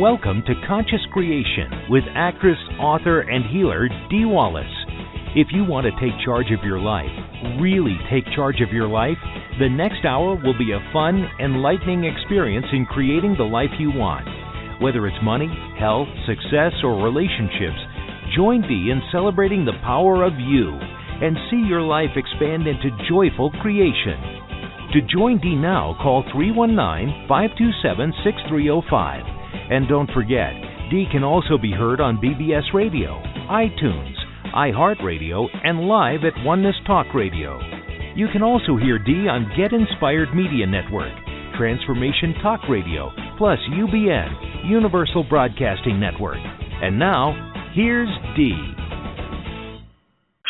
Welcome to Conscious Creation with actress, author, and healer Dee Wallace. If you want to take charge of your life, really take charge of your life, the next hour will be a fun, enlightening experience in creating the life you want. Whether it's money, health, success, or relationships, join Dee in celebrating the power of you and see your life expand into joyful creation. To join Dee now, call 319-527-6305. And don't forget, Dee can also be heard on BBS Radio, iTunes, iHeartRadio, and live at Oneness Talk Radio. You can also hear Dee on Get Inspired Media Network, Transformation Talk Radio, plus UBN, Universal Broadcasting Network. And now, here's Dee.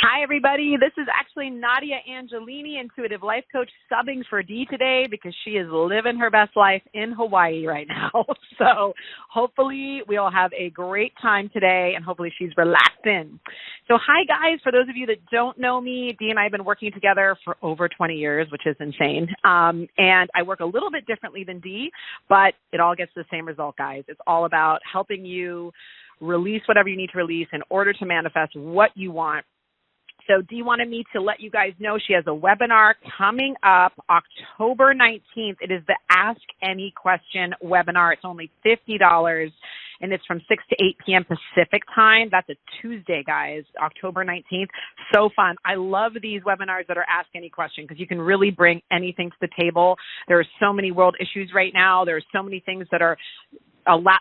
Hi, everybody. This is actually Nadia Angelini, Intuitive Life Coach, subbing for Dee today because she is living her best life in Hawaii right now. So hopefully we'll have a great time today, and hopefully she's relaxed in. So hi, guys. For those of you that don't know me, Dee and I have been working together for over 20 years, which is insane. And I work a little bit differently than Dee, but it all gets the same result, guys. It's all about helping you release whatever you need to release in order to manifest what you want. So Dee wanted me to let you guys know she has a webinar coming up October 19th. It is the Ask Any Question webinar. It's only $50, and it's from 6 to 8 p.m. Pacific time. That's a Tuesday, guys, October 19th. So fun. I love these webinars that are Ask Any Question because you can really bring anything to the table. There are so many world issues right now. There are so many things that are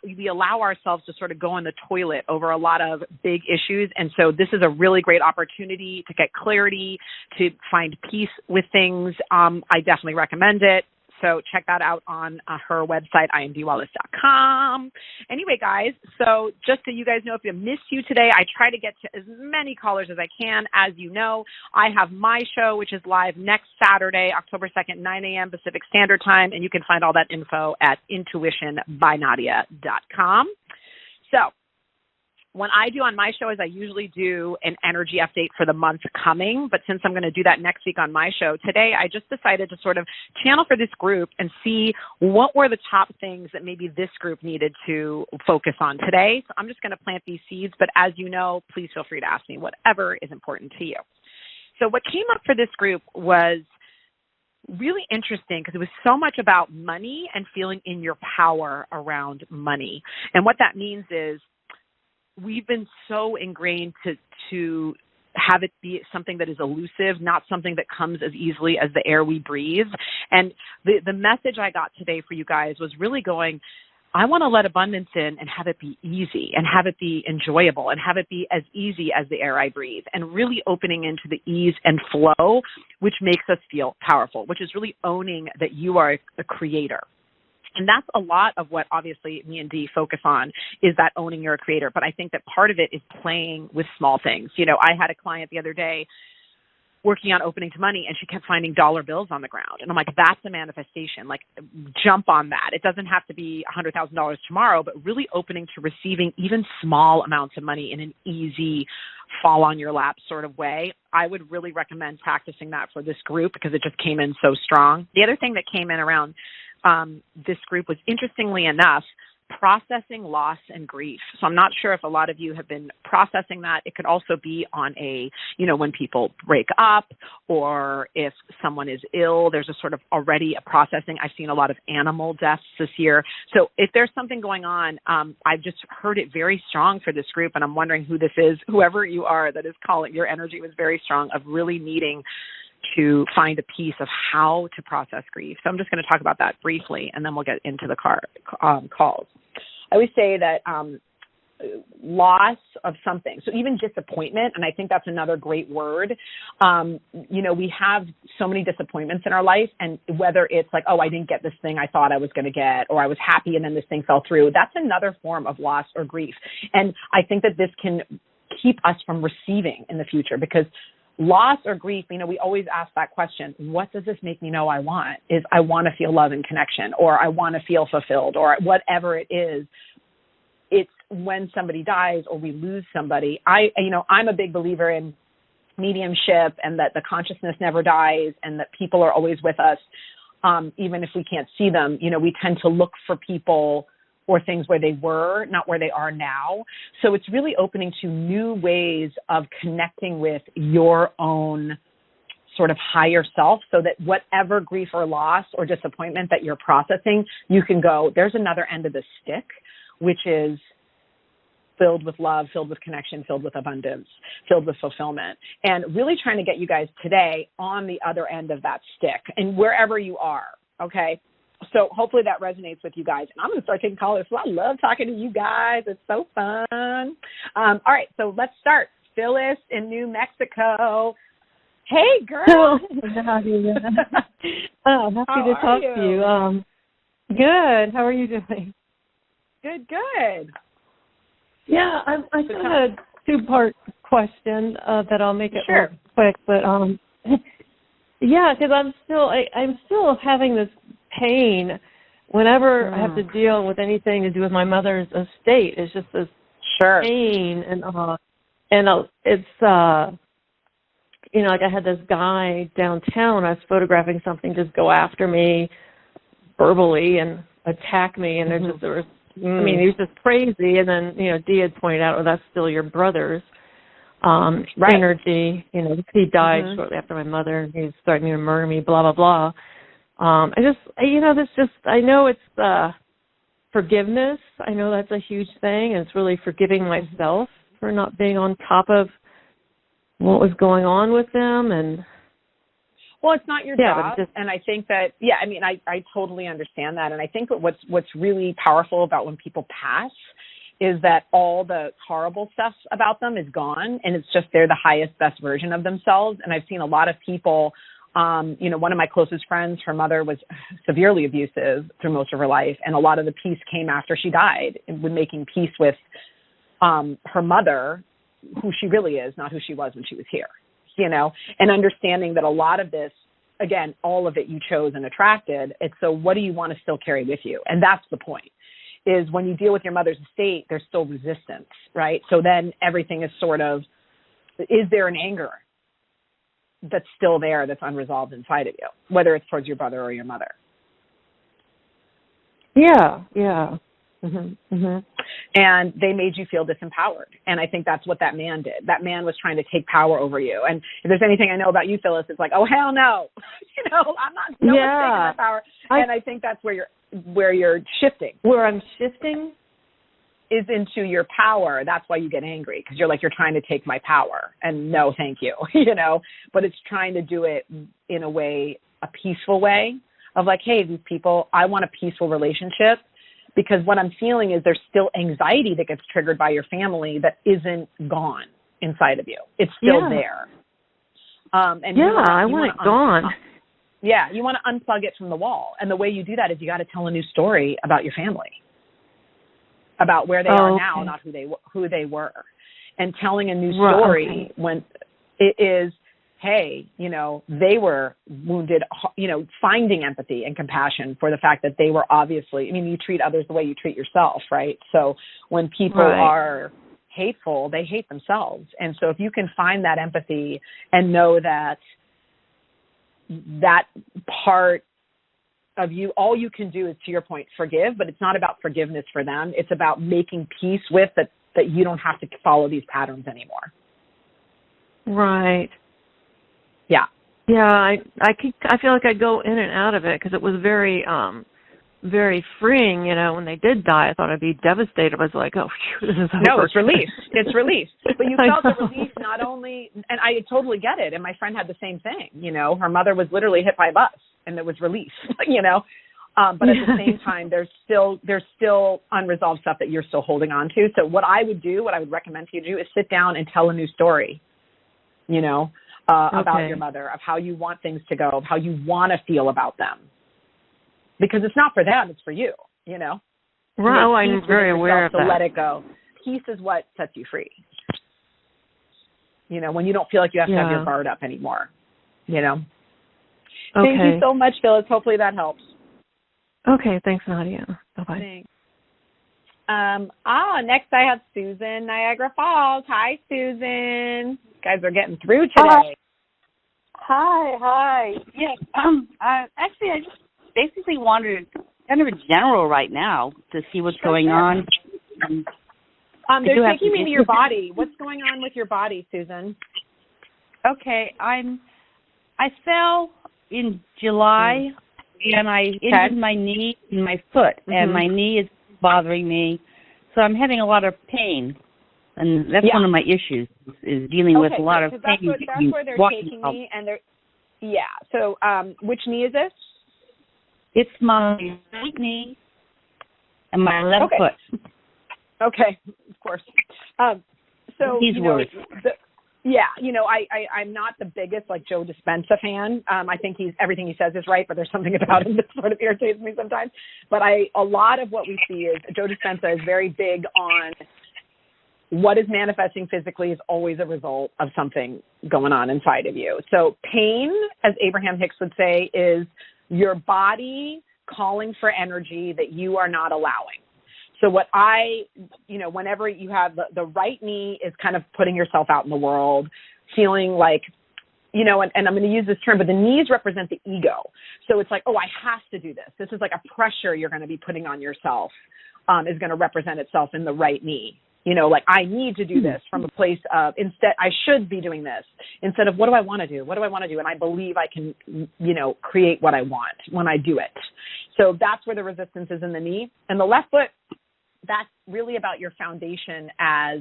we allow ourselves to sort of go in the toilet over a lot of big issues. And so this is a really great opportunity to get clarity, to find peace with things. I definitely recommend it. So check that out on her website, imdwallace.com. Anyway, guys, so just so you guys know, if I miss you today, I try to get to as many callers as I can. As you know, I have my show, which is live next Saturday, October 2nd, 9 a.m. Pacific Standard Time, and you can find all that info at intuitionbynadia.com. So what I do on my show is I usually do an energy update for the month coming, but since I'm going to do that next week on my show, today I just decided to sort of channel for this group and see what were the top things that maybe this group needed to focus on today. So I'm just going to plant these seeds, but as you know, please feel free to ask me whatever is important to you. So what came up for this group was really interesting because it was so much about money and feeling in your power around money. And what that means is we've been so ingrained to have it be something that is elusive, not something that comes as easily as the air we breathe. And the message I got today for you guys was really going, I want to let abundance in and have it be easy and have it be enjoyable and have it be as easy as the air I breathe, and really opening into the ease and flow, which makes us feel powerful, which is really owning that you are a creator. And that's a lot of what obviously me and Dee focus on, is that owning you're a creator. But I think that part of it is playing with small things. You know, I had a client the other day working on opening to money, and she kept finding dollar bills on the ground. And I'm like, that's a manifestation. Like, jump on that. It doesn't have to be $100,000 tomorrow, but really opening to receiving even small amounts of money in an easy fall on your lap sort of way. I would really recommend practicing that for this group because it just came in so strong. The other thing that came in around this group was, interestingly enough, processing loss and grief. So I'm not sure if a lot of you have been processing that. It could also be on when people break up or if someone is ill, there's a sort of already a processing. I've seen a lot of animal deaths this year. So if there's something going on, I've just heard it very strong for this group, and I'm wondering who this is. Whoever you are that is calling, your energy was very strong of really needing to find a piece of how to process grief. So I'm just going to talk about that briefly, and then we'll get into the calls. I always say that loss of something, so even disappointment, and I think that's another great word. We have so many disappointments in our life, and whether it's like, oh, I didn't get this thing I thought I was going to get, or I was happy and then this thing fell through, that's another form of loss or grief. And I think that this can keep us from receiving in the future, because loss or grief, we always ask that question, what does this make me know I want? Is I want to feel love and connection, or I want to feel fulfilled, or whatever it is. It's when somebody dies or we lose somebody. I'm a big believer in mediumship and that the consciousness never dies and that people are always with us, even if we can't see them. We tend to look for people or things where they were, not where they are now. So it's really opening to new ways of connecting with your own sort of higher self, so that whatever grief or loss or disappointment that you're processing, you can go, there's another end of the stick, which is filled with love, filled with connection, filled with abundance, filled with fulfillment. And really trying to get you guys today on the other end of that stick and wherever you are, okay? So hopefully that resonates with you guys. And I'm going to start taking callers. So I love talking to you guys. It's so fun. All right, so let's start. Phyllis in New Mexico. Hey, girl. Happy to talk to you. Good. How are you doing? Good, good. Yeah, I just had a two-part question that I'll make it sure. Quick, but yeah, because I'm still having this pain whenever I have to deal with anything to do with my mother's estate. It's just this pain, and it's like I had this guy downtown. I was photographing something, just go after me verbally and attack me, and there was. I mean, he was just crazy, and then, Dee had pointed out, that's still your brother's energy. He died shortly after my mother, and he was starting to murder me, blah, blah, blah. I know it's forgiveness. I know that's a huge thing, and it's really forgiving myself for not being on top of what was going on with them, and... Well, it's not your job, and I think that, I totally understand that, and I think what's really powerful about when people pass is that all the horrible stuff about them is gone, and it's just they're the highest, best version of themselves, and I've seen a lot of people, one of my closest friends, her mother was severely abusive through most of her life, and a lot of the peace came after she died, when making peace with her mother, who she really is, not who she was when she was here. And understanding that a lot of this, again, all of it you chose and attracted. It's so what do you want to still carry with you? And that's the point, is when you deal with your mother's estate, there's still resistance, right? So then everything is sort of, is there an anger that's still there that's unresolved inside of you, whether it's towards your brother or your mother? Yeah. And they made you feel disempowered. And I think that's what that man did. That man was trying to take power over you. And if there's anything I know about you, Phyllis, it's like, oh, hell no. I'm not taking that power. And I think that's where you're shifting. Where I'm shifting? Is into your power. That's why you get angry, because you're trying to take my power. And no, thank you, But it's trying to do it in a way, a peaceful way of like, hey, these people, I want a peaceful relationship. Because what I'm feeling is there's still anxiety that gets triggered by your family that isn't gone inside of you. It's still there. And I want it gone. You want to unplug it from the wall. And the way you do that is you got to tell a new story about your family, about where they are now, not who they were. And telling a new story when it is, hey, they were wounded, finding empathy and compassion for the fact that they were obviously, you treat others the way you treat yourself, right? So when people are hateful, they hate themselves. And so if you can find that empathy and know that part of you, all you can do is, to your point, forgive, but it's not about forgiveness for them. It's about making peace with that you don't have to follow these patterns anymore. Right. Yeah, I feel like I go in and out of it because it was very, very freeing. When they did die, I thought I'd be devastated. I was like, oh, phew, this is over. No, it's relief. It's relief. But you felt the relief not only, and I totally get it. And my friend had the same thing. Her mother was literally hit by a bus, and there was relief. But at the same time, there's still unresolved stuff that you're still holding on to. So what I would recommend to you to do is sit down and tell a new story. About your mother, of how you want things to go, of how you want to feel about them. Because it's not for them, it's for you, Right, I'm very aware of that. To let it go. Peace is what sets you free. When you don't feel like you have to have your guard up anymore, Thank you so much, Phyllis. Hopefully that helps. Okay, thanks, Nadia. Bye-bye. Thanks. Next I have Susan, Niagara Falls. Hi, Susan. You guys are getting through today. Hi. Yes. Actually, I just basically wanted kind of a general right now to see what's going on. They're taking me to your body. What's going on with your body, Susan? Okay, I fell in July, and I injured my knee and my foot, and my knee is bothering me, so I'm having a lot of pain, and that's one of my issues is dealing with a lot of pain. That's where they're taking me, and they're So, which knee is this? It's my right knee and my left foot. Okay, of course. So he's worse. I'm not the biggest like Joe Dispenza fan. I think everything he says is right, but there's something about him that sort of irritates me sometimes. But a lot of what we see is Joe Dispenza is very big on what is manifesting physically is always a result of something going on inside of you. So pain, as Abraham Hicks would say, is your body calling for energy that you are not allowing. So whenever you have the right knee is kind of putting yourself out in the world, feeling like, and I'm going to use this term, but the knees represent the ego. So it's like, oh, I have to do this. This is like a pressure you're going to be putting on yourself is going to represent itself in the right knee. Like I need to do this from a place of instead I should be doing this instead of what do I want to do? What do I want to do? And I believe I can, create what I want when I do it. So that's where the resistance is in the knee. And the left foot, that's really about your foundation as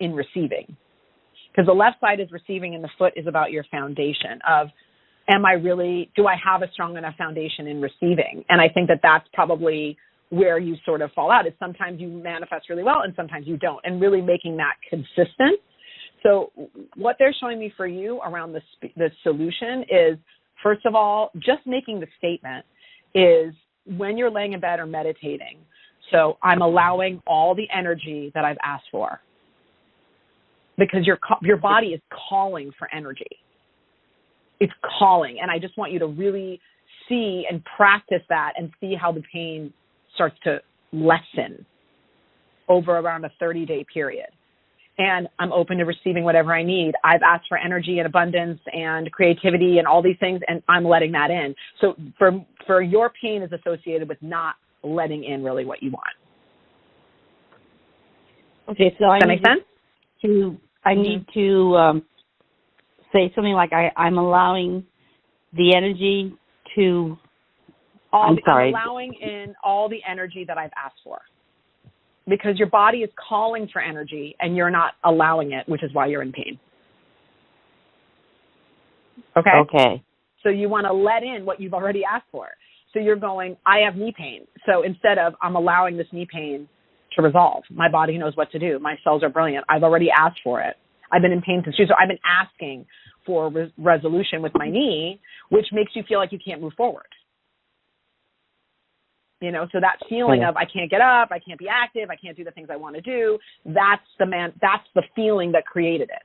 in receiving. Because the left side is receiving and the foot is about your foundation of, do I have a strong enough foundation in receiving? And I think that that's probably where you sort of fall out. Is sometimes you manifest really well and sometimes you don't, and really making that consistent. So what they're showing me for you around the solution is, first of all, just making the statement is when you're laying in bed or meditating, so I'm allowing all the energy that I've asked for, because your body is calling for energy. It's calling, and I just want you to really see and practice that and see how the pain starts to lessen over around a 30-day period. And I'm open to receiving whatever I need. I've asked for energy and abundance and creativity and all these things, and I'm letting that in. So for your pain is associated with not letting in really what you want. Okay, so does that make sense? I need to say something like I'm allowing the energy to. I'm allowing in all the energy that I've asked for, because your body is calling for energy and you're not allowing it, which is why you're in pain. Okay? Okay. So you want to let in what you've already asked for. So you're going, I have knee pain. So instead of I'm allowing this knee pain to resolve, my body knows what to do. My cells are brilliant. I've already asked for it. I've been in pain since June. So I've been asking for resolution with my knee, which makes you feel like you can't move forward. So that feeling of I can't get up, I can't be active, I can't do the things I want to do, that's the feeling that created it.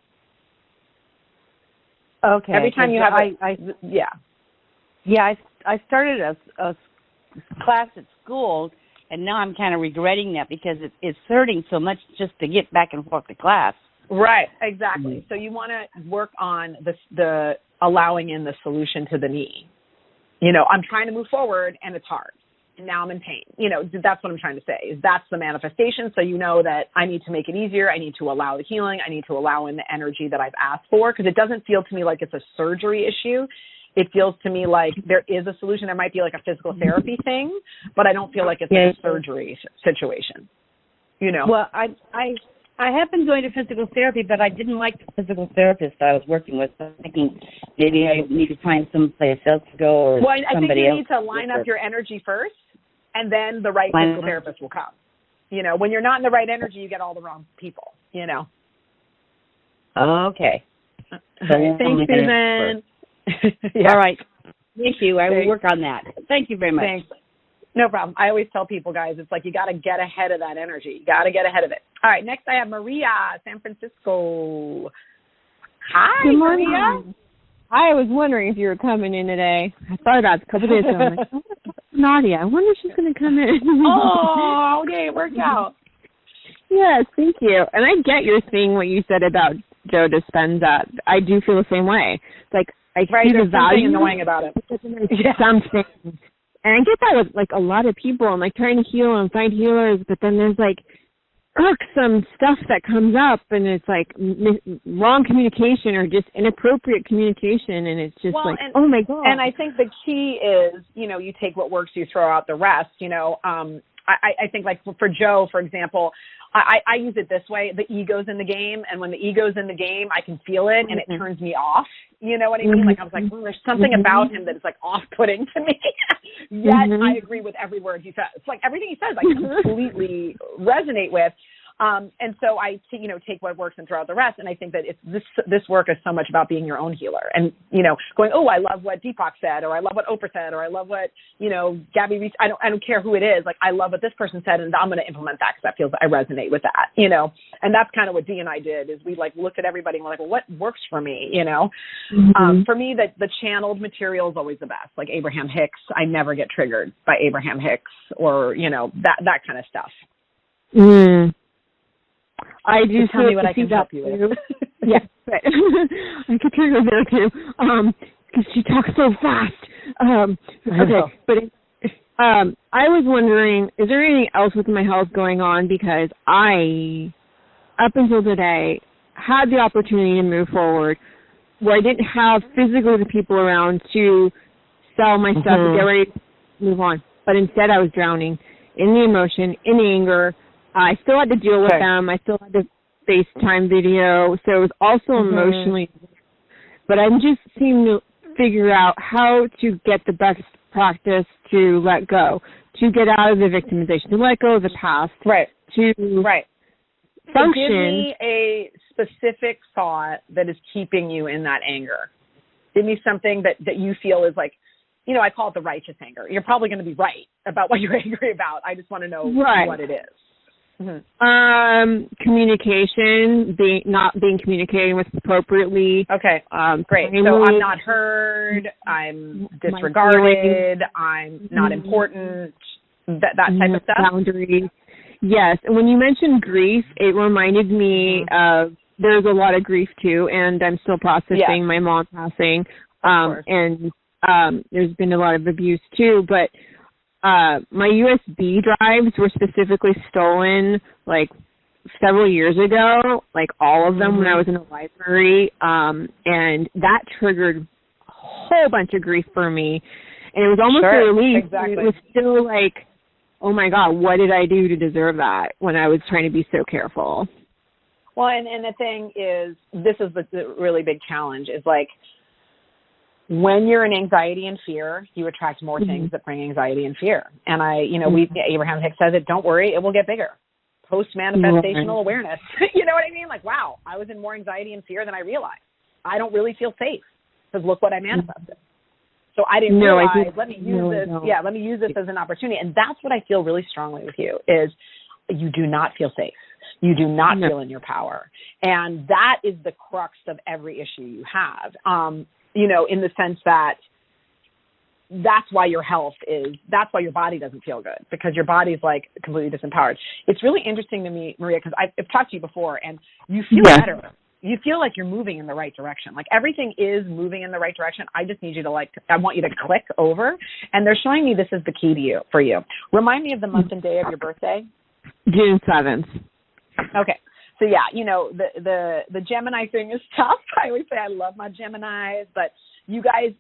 Okay. Every time you have I started a class at school, and now I'm kind of regretting that because it's hurting so much just to get back and forth to class. Right, exactly. Mm-hmm. So you want to work on the allowing in the solution to the knee. I'm trying to move forward and it's hard. And now I'm in pain. That's what I'm trying to say, is that's the manifestation. So that I need to make it easier. I need to allow the healing. I need to allow in the energy that I've asked for, because it doesn't feel to me like it's a surgery issue. It feels to me like there is a solution. There might be like a physical therapy thing, but I don't feel like it's a surgery situation. Well, I have been going to physical therapy, but I didn't like the physical therapist I was working with. So I'm thinking maybe I need to find someplace else to go, or I think somebody you else. need to line up your energy first, and then the right physical therapist will come. When you're not in the right energy, you get all the wrong people, Okay. Thanks, Susan. All right. Thank you. I will work on that. Thank you very much. Thanks. No problem. I always tell people, guys, it's like you got to get ahead of that energy. You got to get ahead of it. All right. Next, I have Maria, San Francisco. Hi, good morning. Maria. I was wondering if you were coming in today. I thought about it a couple days ago. I'm like, Nadia, I wonder if she's going to come in. Oh, okay. It worked out. Yes, thank you. And I get your thing, what you said about Joe Dispenza. I do feel the same way. Like, I see the value. Something annoying about it. Something. And I get that with, like, a lot of people. I'm, like, trying to heal and find healers, but then there's, like, irksome stuff that comes up, and it's, like, wrong communication or just inappropriate communication, and it's just oh, my God. And I think the key is, you know, you take what works, you throw out the rest, you know. I think, like, for Joe, for example, I use it this way. The ego's in the game, and when the ego's in the game, I can feel it, and it turns me off. You know what I mean? Like, I was like, there's something about him that is, like, off-putting to me. Yet I agree with every word he says. It's like everything he says I completely resonate with. And so I, you know, take what works and throw out the rest. And I think that it's this work is so much about being your own healer and, you know, going, oh, I love what Deepak said, or I love what Oprah said, or I love what, you know, Gabby Reese, I don't care who it is. Like, I love what this person said, and I'm going to implement that because I resonate with that, you know. And that's kind of what Dee and I did, is we, like, looked at everybody and we're like, well, what works for me, you know? For me, the channeled material is always the best. Like Abraham Hicks, I never get triggered by Abraham Hicks, or, you know, that kind of stuff. I do. Tell me what I can help you with. Yes, right. I could turn her there too, because she talks so fast. Okay, but I was wondering, is there anything else with my health going on? Because I, up until today, had the opportunity to move forward, where I didn't have physically the people around to sell my stuff and get ready to move on. But instead, I was drowning in the emotion, in the anger. I still had to deal with them. I still had to FaceTime video. So it was also emotionally. But I just seem to figure out how to get the best practice to let go, to get out of the victimization, to let go of the past, to function. So give me a specific thought that is keeping you in that anger. Give me something that you feel is like, you know, I call it the righteous anger. You're probably going to be right about what you're angry about. I just want to know what it is. Communication, not being communicating with appropriately. Okay, great. So I'm not heard, I'm disregarded, I'm not important, that type of stuff? Boundaries. Yes, and when you mentioned grief, it reminded me of, there's a lot of grief too, and I'm still processing my mom passing, and there's been a lot of abuse too, but my USB drives were specifically stolen, like, several years ago, like all of them when I was in the library, and that triggered a whole bunch of grief for me. And it was almost a relief. Exactly. It was still like, oh, my God, what did I do to deserve that when I was trying to be so careful? Well, and the thing is, this is the really big challenge, is like, when you're in anxiety and fear, you attract more things that bring anxiety and fear. And Abraham Hicks says it, don't worry, it will get bigger. Post-manifestational awareness. You know what I mean? Like, wow, I was in more anxiety and fear than I realized. I don't really feel safe because look what I manifested. So I didn't realize, let me use this as an opportunity. And that's what I feel really strongly with you, is you do not feel safe. You do not feel in your power. And that is the crux of every issue you have. You know, in the sense that that's why your that's why your body doesn't feel good, because your body's like completely disempowered. It's really interesting to me, Maria, because I've talked to you before, and you feel better. You feel like you're moving in the right direction. Like, everything is moving in the right direction. I just need you to I want you to click over, and they're showing me this is the key for you. Remind me of the month and day of your birthday. June 7th. Okay. So, yeah, you know, the Gemini thing is tough. I always say I love my Geminis, but you guys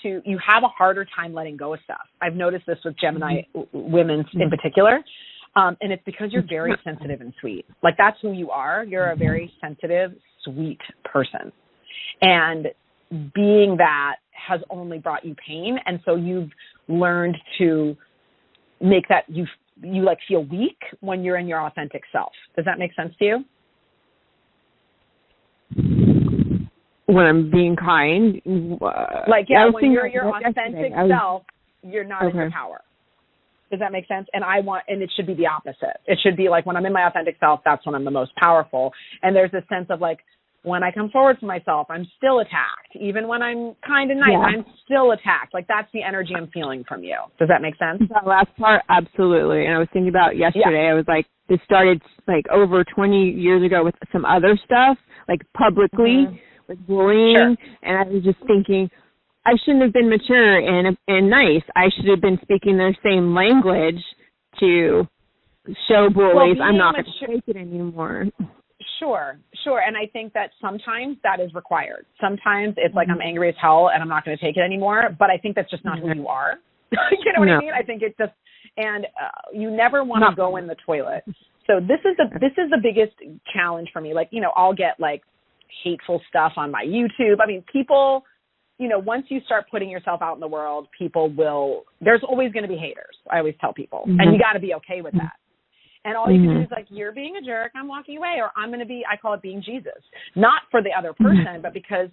you have a harder time letting go of stuff. I've noticed this with Gemini women in particular, and it's because you're very sensitive and sweet. Like, that's who you are. You're a very sensitive, sweet person. And being that has only brought you pain, and so you've learned to make that you like feel weak when you're in your authentic self. Does that make sense to you? When I'm being kind, when you're your authentic self, you're not in your power. Does that make sense? And it should be the opposite. It should be like, when I'm in my authentic self, that's when I'm the most powerful. And there's a sense of like, when I come forward for myself, I'm still attacked. Even when I'm kind and nice, I'm still attacked. Like, that's the energy I'm feeling from you. Does that make sense? That last part, absolutely. And I was thinking about yesterday, I was like, this started like over 20 years ago with some other stuff, like publicly, with bullying. And I was just thinking, I shouldn't have been mature and nice. I should have been speaking their same language to show bullies I'm not going to take it anymore. Sure. And I think that sometimes that is required. Sometimes it's like I'm angry as hell and I'm not going to take it anymore, but I think that's just not who you are. You know what I mean? I think it's just, and you never want to go in the toilet. So this is the biggest challenge for me. Like, you know, I'll get like hateful stuff on my YouTube. I mean, people, you know, once you start putting yourself out in the world, there's always going to be haters. I always tell people, and you got to be okay with that. And all you can do is like, you're being a jerk, I'm walking away, or I'm going to be, I call it being Jesus. Not for the other person, but because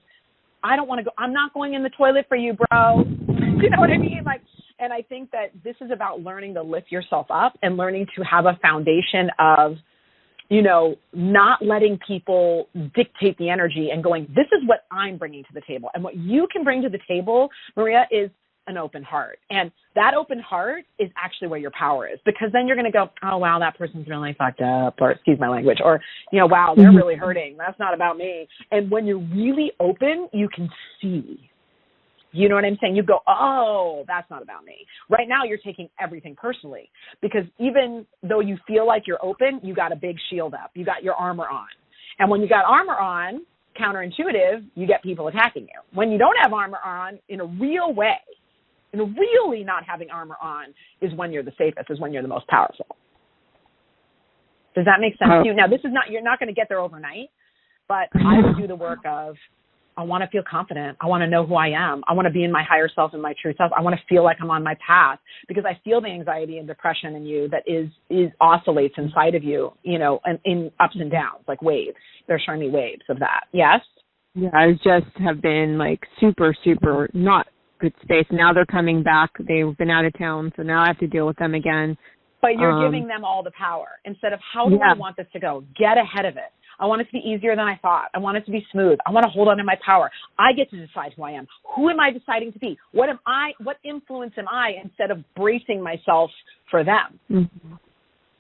I don't want to go, I'm not going in the toilet for you, bro. You know what I mean? Like, and I think that this is about learning to lift yourself up and learning to have a foundation of, you know, not letting people dictate the energy and going, this is what I'm bringing to the table. And what you can bring to the table, Maria, is an open heart. And that open heart is actually where your power is, because then you're going to go, oh, wow, that person's really fucked up, or excuse my language, or, you know, wow, they're really hurting. That's not about me. And when you're really open, you can see. You know what I'm saying? You go, oh, that's not about me. Right now, you're taking everything personally, because even though you feel like you're open, you got a big shield up. You got your armor on. And when you got armor on, counterintuitive, you get people attacking you. When you don't have armor on, in a real way, and really not having armor on is when you're the safest, is when you're the most powerful. Does that make sense to you? Now, you're not going to get there overnight, but I would do the work of, I want to feel confident. I want to know who I am. I want to be in my higher self and my true self. I want to feel like I'm on my path, because I feel the anxiety and depression in you that is oscillates inside of you, you know, and in ups and downs, like waves. They're showing me waves of that. Yes? Yeah, I just have been like super, super not good space. Now they're coming back. They've been out of town, so now I have to deal with them again. But you're giving them all the power instead of, how do I want this to go? Get ahead of it. I want it to be easier than I thought. I want it to be smooth. I want to hold on to my power. I get to decide who I am. Who am I deciding to be? What am I? What influence am I, instead of bracing myself for them? Mm-hmm.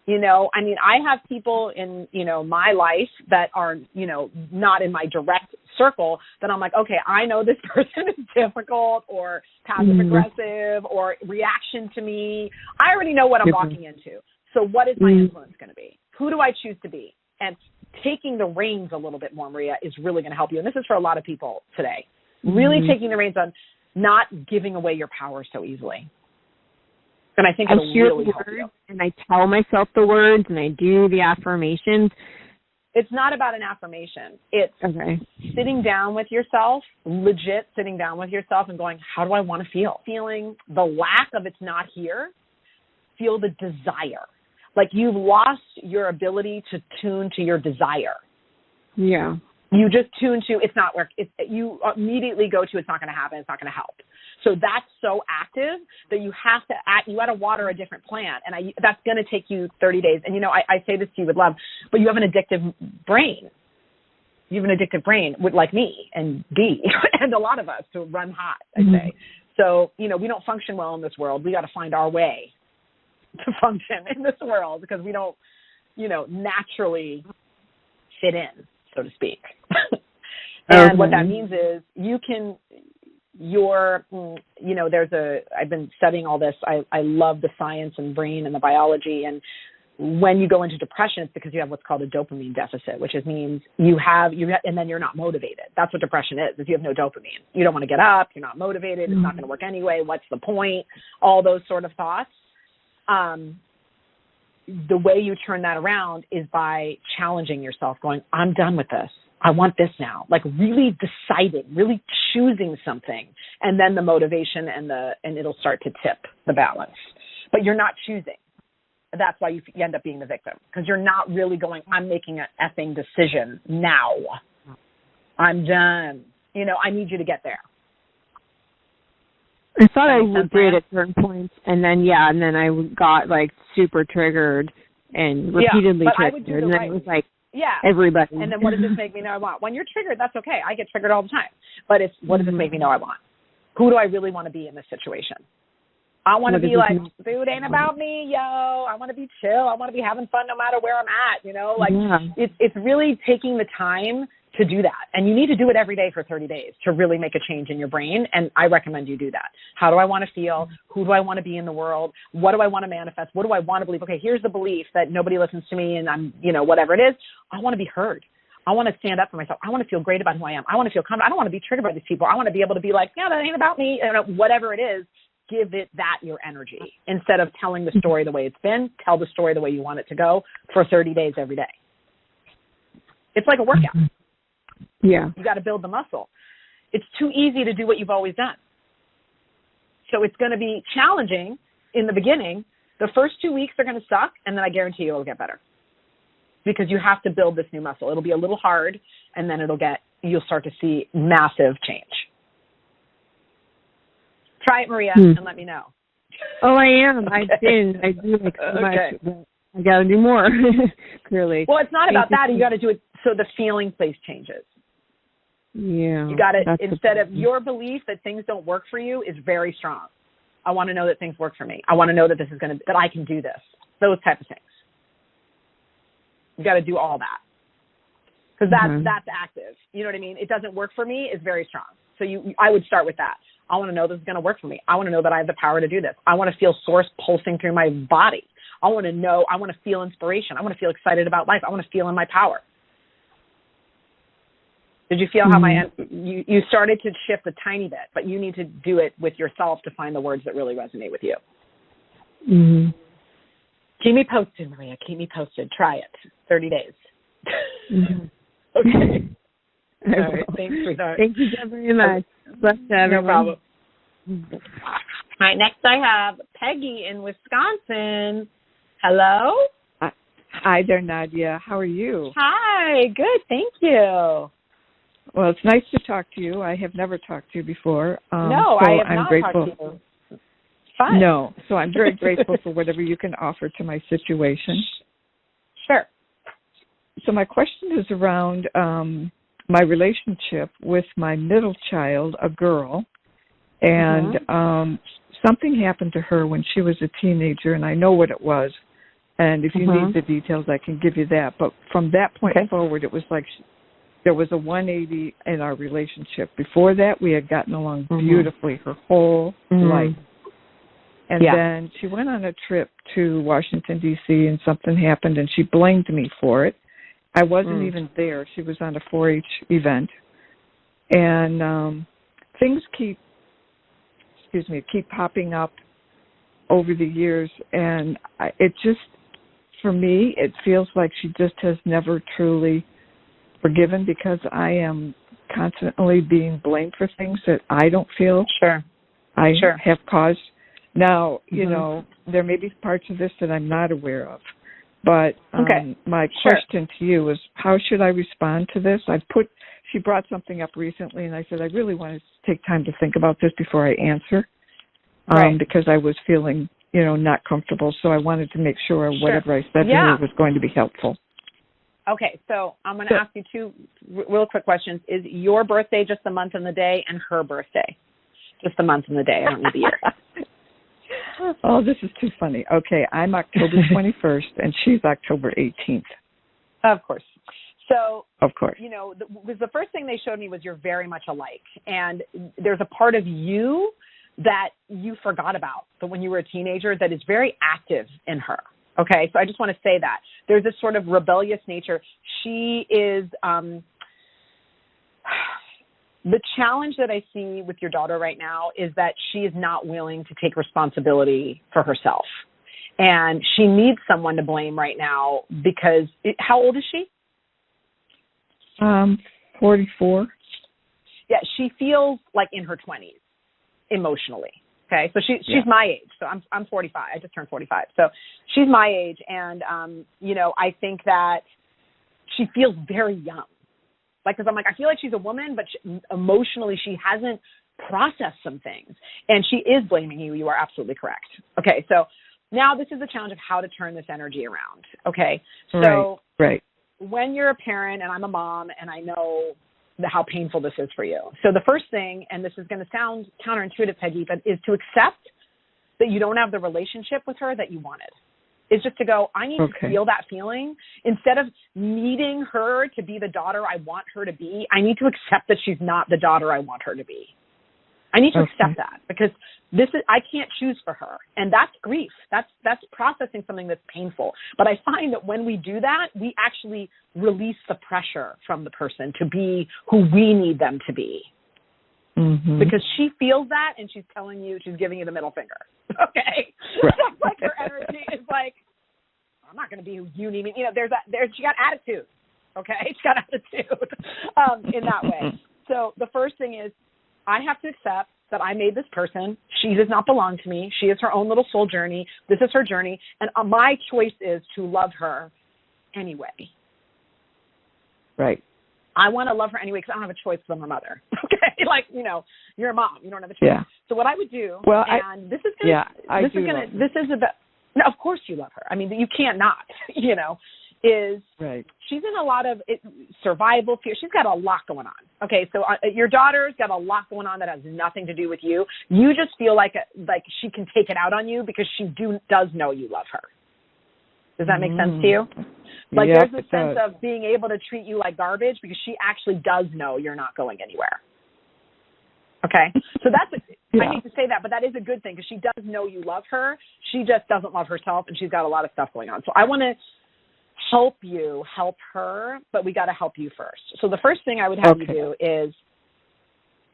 You know, I mean, I have people in, you know, my life that are, you know, not in my direct circle, that I'm like, okay, I know this person is difficult or passive aggressive or reaction to me. I already know what I'm walking into. So what is my influence going to be? Who do I choose to be? And taking the reins a little bit more, Maria, is really going to help you. And this is for a lot of people today. Really taking the reins on not giving away your power so easily. And I think it'll really help you. And I tell myself the words and I do the affirmations. It's not about an affirmation. It's sitting down with yourself, legit sitting down with yourself and going, how do I want to feel? Feeling the lack of it's not here. Feel the desire. Like you've lost your ability to tune to your desire. Yeah. You just tune to, it's not work. You immediately go to, it's not going to happen. It's not going to help. So that's so active that you got to water a different plant. And that's going to take you 30 days. And, you know, I say this to you with love, but you have an addictive brain. You have an addictive brain like me and Dee and a lot of us to run hot, I say. So, you know, we don't function well in this world. We got to find our way to function in this world, because we don't, you know, naturally fit in, so to speak. And what that means is I've been studying all this. I love the science and brain and the biology. And when you go into depression, it's because you have what's called a dopamine deficit, which means and then you're not motivated. That's what depression is you have no dopamine. You don't want to get up. You're not motivated. It's not going to work anyway. What's the point? All those sort of thoughts. The way you turn that around is by challenging yourself, going, I'm done with this. I want this now. Like really deciding, really choosing something, and then the motivation and it'll start to tip the balance. But you're not choosing. That's why you end up being the victim, because you're not really going, I'm making an effing decision now. I'm done. You know, I need you to get there. I thought I did at certain points, and then I got like super triggered and repeatedly triggered, and then it was like, everybody. And then what does this make me know I want? When you're triggered, that's okay. I get triggered all the time. But it's, what does this make me know I want? Who do I really want to be in this situation? I want to be like, dude, ain't about me, yo. I want to be chill. I want to be having fun no matter where I'm at, you know? Like, it's really taking the time to do that. And you need to do it every day for 30 days to really make a change in your brain. And I recommend you do that. How do I want to feel? Who do I want to be in the world? What do I want to manifest? What do I want to believe? Okay, here's the belief that nobody listens to me and I'm, whatever it is. I want to be heard. I want to stand up for myself. I want to feel great about who I am. I want to feel confident. I don't want to be triggered by these people. I want to be able to be like, yeah, that ain't about me. Whatever it is, give it that your energy. Instead of telling the story the way it's been, tell the story the way you want it to go for 30 days every day. It's like a workout. Yeah. You got to build the muscle. It's too easy to do what you've always done. So it's going to be challenging in the beginning. The first 2 weeks are going to suck, and then I guarantee you it'll get better because you have to build this new muscle. It'll be a little hard, and then you'll start to see massive change. Try it, Maria, and let me know. Oh, I am. Okay. I do like so much. But I got to do more, clearly. Well, it's not about that. You got to do it so the feeling place changes. Yeah. You got to, instead of your belief that things don't work for you is very strong. I want to know that things work for me. I want to know that that I can do this. Those type of things. You got to do all that. Because that's active. You know what I mean? It doesn't work for me is very strong. So I would start with that. I want to know this is going to work for me. I want to know that I have the power to do this. I want to feel source pulsing through my body. I want to feel inspiration. I want to feel excited about life. I want to feel in my power. Did you feel how you started to shift a tiny bit, but you need to do it with yourself to find the words that really resonate with you. Mm-hmm. Keep me posted, Maria. Keep me posted. Try it. 30 days. Mm-hmm. Okay. All right. Thanks, sweetheart. Thank you so very much. Bless everyone. No problem. All right. Next, I have Peggy in Wisconsin. Hello. Hi there, Nadia. How are you? Hi. Good. Thank you. Well, it's nice to talk to you. I have never talked to you before. No, so I have I'm not grateful. talked to you. Fun. No, so I'm very grateful for whatever you can offer to my situation. Sure. So my question is around my relationship with my middle child, a girl, and something happened to her when she was a teenager, and I know what it was. And if you need the details, I can give you that. But from that point forward, it was like there was a 180 in our relationship. Before that, we had gotten along beautifully her whole life. And then she went on a trip to Washington, D.C., and something happened, and she blamed me for it. I wasn't even there. She was on a 4-H event. And things keep popping up over the years. And for me, it feels like she just has never truly forgiven because I am constantly being blamed for things that I don't feel I have caused. Now, you know, there may be parts of this that I'm not aware of. But my question to you is, how should I respond to this? She brought something up recently, and I said, I really want to take time to think about this before I answer, because I was feeling, not comfortable. So I wanted to make sure whatever I said to her was going to be helpful. Okay, so I'm going to ask you two real quick questions. Is your birthday just the month and the day, and her birthday just the month and the day? I don't need the year. Oh, this is too funny. Okay, I'm October 21st, and she's October 18th. Of course. So, of course. The first thing they showed me was you're very much alike. And there's a part of you that you forgot about when you were a teenager that is very active in her. Okay, so I just want to say that. There's this sort of rebellious nature. She is... The challenge that I see with your daughter right now is that she is not willing to take responsibility for herself. And she needs someone to blame right now because, how old is she? 44. Yeah, she feels like in her 20s emotionally. Okay, so she's my age. So I'm 45. I just turned 45. So she's my age. And, I think that she feels very young. Because I'm like, I feel like she's a woman, but emotionally she hasn't processed some things. And she is blaming you. You are absolutely correct. Okay, so now this is the challenge of how to turn this energy around. Okay, so when you're a parent, and I'm a mom, and I know how painful this is for you. So the first thing, and this is going to sound counterintuitive, Peggy, but is to accept that you don't have the relationship with her that you wanted. is just to go, I need to feel that feeling. Instead of needing her to be the daughter I want her to be, I need to accept that she's not the daughter I want her to be. I need to accept that, because I can't choose for her. And that's grief. That's processing something that's painful. But I find that when we do that, we actually release the pressure from the person to be who we need them to be. Mm-hmm. Because she feels that, and she's telling you, she's giving you the middle finger. Okay? Right. So like her energy is like, I'm not going to be who you need me. You know, she got attitude. Okay? She got attitude in that way. So the first thing is, I have to accept that I made this person. She does not belong to me. She is her own little soul journey. This is her journey. And my choice is to love her anyway. Right. I want to love her anyway because I don't have a choice from her mother. Okay? Like, you know, you're a mom. You don't have a choice. Yeah. So what I would do, this is about, no, of course you love her. I mean, you can't not, you know, is she's in a lot of survival fear. She's got a lot going on. Okay, so your daughter's got a lot going on that has nothing to do with you. You just feel like she can take it out on you because she does know you love her. Does that make sense to you? Like there's this sense of being able to treat you like garbage because she actually does know you're not going anywhere. Okay, so that's I hate to say that, but that is a good thing because she does know you love her. She just doesn't love herself, and she's got a lot of stuff going on. So I want to help her, but we got to help you first. So the first thing I would have you do is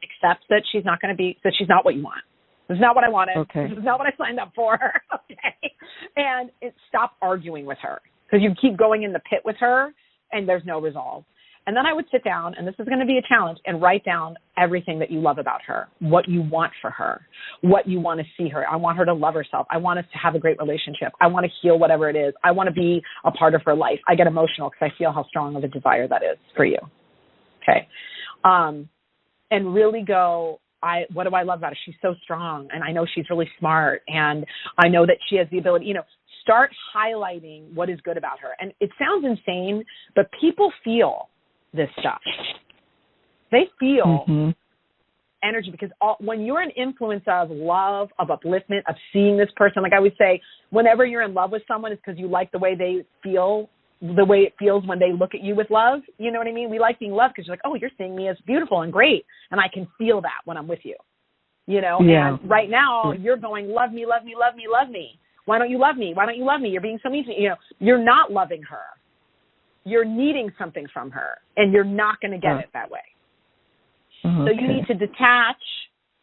accept that she's not what you want. This is not what I wanted. Okay. This is not what I signed up for. Okay. And stop arguing with her because you keep going in the pit with her and there's no resolve. And then I would sit down, and this is going to be a challenge, and write down everything that you love about her, what you want for her, what you want to see her. I want her to love herself. I want us to have a great relationship. I want to heal whatever it is. I want to be a part of her life. I get emotional because I feel how strong of a desire that is for you. Okay. And really go, what do I love about her? She's so strong, and I know she's really smart, and I know that she has the ability, you know, start highlighting what is good about her. And it sounds insane, but people feel this stuff. They feel energy because when you're an influence of love, of upliftment, of seeing this person, like I would say, whenever you're in love with someone, it's because you like the way they feel, the way it feels when they look at you with love. You know what I mean? We like being loved because you're like, oh, you're seeing me as beautiful and great, and I can feel that when I'm with you. You know, and right now you're going, love me, love me, love me, love me. Why don't you love me? Why don't you love me? You're being so mean to me. You know, you're not loving her. You're needing something from her, and you're not going to get it that way. So you need to detach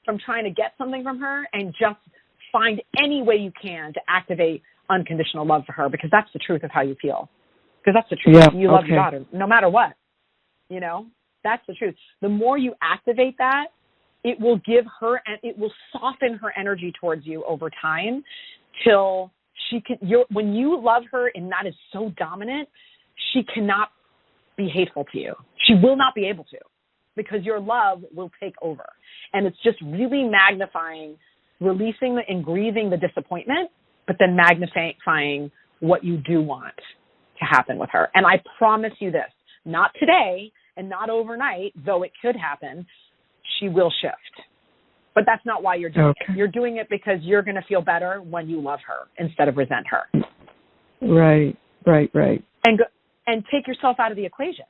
from trying to get something from her and just find any way you can to activate unconditional love for her, because that's the truth of how you feel. Because that's the truth. You love your daughter, no matter what. You know, that's the truth. The more you activate that, it will give her, and it will soften her energy towards you over time till she can, when you love her and that is so dominant, she cannot be hateful to you. She will not be able to, because your love will take over. And it's just really magnifying, releasing and grieving the disappointment, but then magnifying what you do want to happen with her. And I promise you this, not today and not overnight, though it could happen, she will shift. But that's not why you're doing it. You're doing it because you're going to feel better when you love her instead of resent her. Right. And take yourself out of the equation,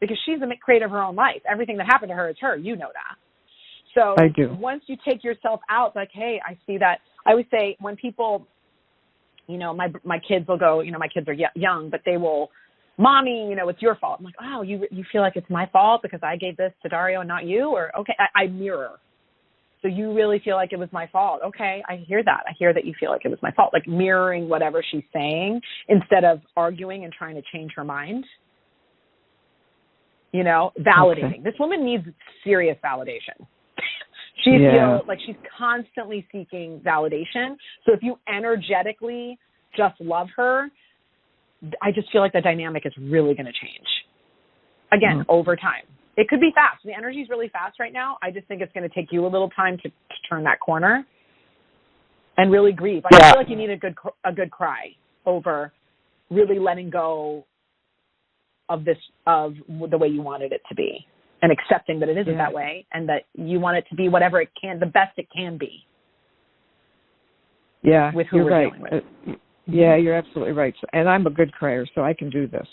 because she's the creator of her own life. Everything that happened to her is her. You know that. So I do. Once you take yourself out, like, hey, I see that. I always say when people, you know, my kids will go, you know, my kids are young, but they will, Mommy, you know, it's your fault. I'm like, oh, you feel like it's my fault because I gave this to Dario and not you? Or, okay, I mirror. So you really feel like it was my fault. Okay, I hear that. I hear that you feel like it was my fault. Like mirroring whatever she's saying instead of arguing and trying to change her mind. You know, validating. Okay. This woman needs serious validation. She feels like she's constantly seeking validation. So if you energetically just love her, I just feel like the dynamic is really going to change. Again, over time. It could be fast. The energy is really fast right now. I just think it's going to take you a little time to turn that corner and really grieve. I feel like you need a good cry over really letting go of the way you wanted it to be, and accepting that it isn't that way, and that you want it to be whatever it can, the best it can be. Yeah, with who we're dealing with. Yeah, you're absolutely right. And I'm a good crier, so I can do this.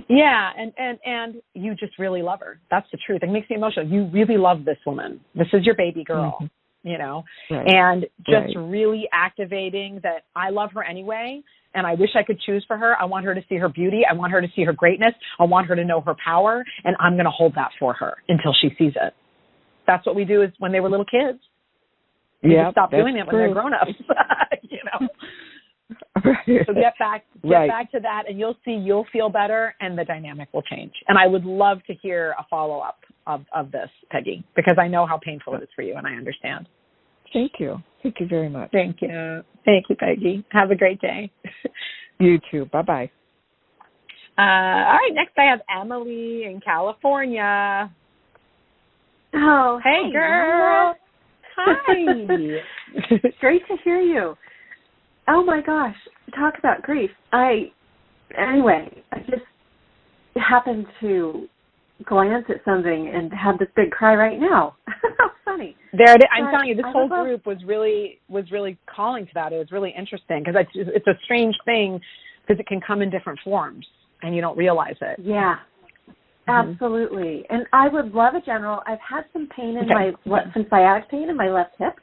Yeah, and you just really love her. That's the truth. It makes me emotional. You really love this woman. This is your baby girl, you know, and just really activating that I love her anyway, and I wish I could choose for her. I want her to see her beauty. I want her to see her greatness. I want her to know her power, and I'm going to hold that for her until she sees it. That's what we do is when they were little kids. We just stop doing it when they're grown-ups, you know. Right. So get back to that, and you'll see you'll feel better, and the dynamic will change. And I would love to hear a follow-up of this, Peggy, because I know how painful it is for you, and I understand. Thank you. Thank you very much. Thank you. Thank you, Peggy. Have a great day. You too. Bye-bye. All right, next I have Emily in California. Oh, hey girl. Hi. Great to hear you. Oh my gosh, talk about grief. I just happened to glance at something and have this big cry right now. How funny. I'm telling you, this whole group was really calling to that. It was really interesting because it's a strange thing because it can come in different forms and you don't realize it. Yeah. Absolutely. And I would love a general. I've had some pain in some sciatic pain in my left hip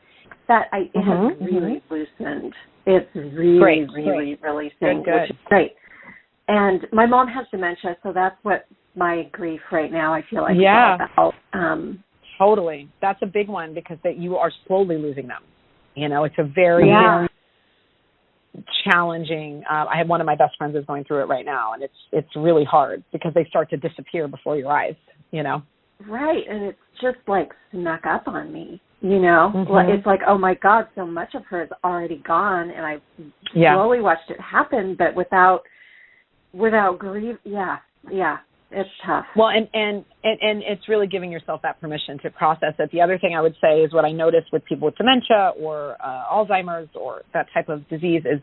that it has really loosened. It's really releasing, which is great. And my mom has dementia, so that's what my grief right now I feel like is all about. Totally. That's a big one because you are slowly losing them. You know, it's a very, very challenging. I have one of my best friends is going through it right now, and it's really hard because they start to disappear before your eyes, you know. Right, and it's just like snuck up on me, you know. It's like, oh my God, so much of her is already gone, and I slowly watched it happen, but without grief. It's tough. Well, and it's really giving yourself that permission to process it. The other thing I would say is what I noticed with people with dementia or Alzheimer's or that type of disease is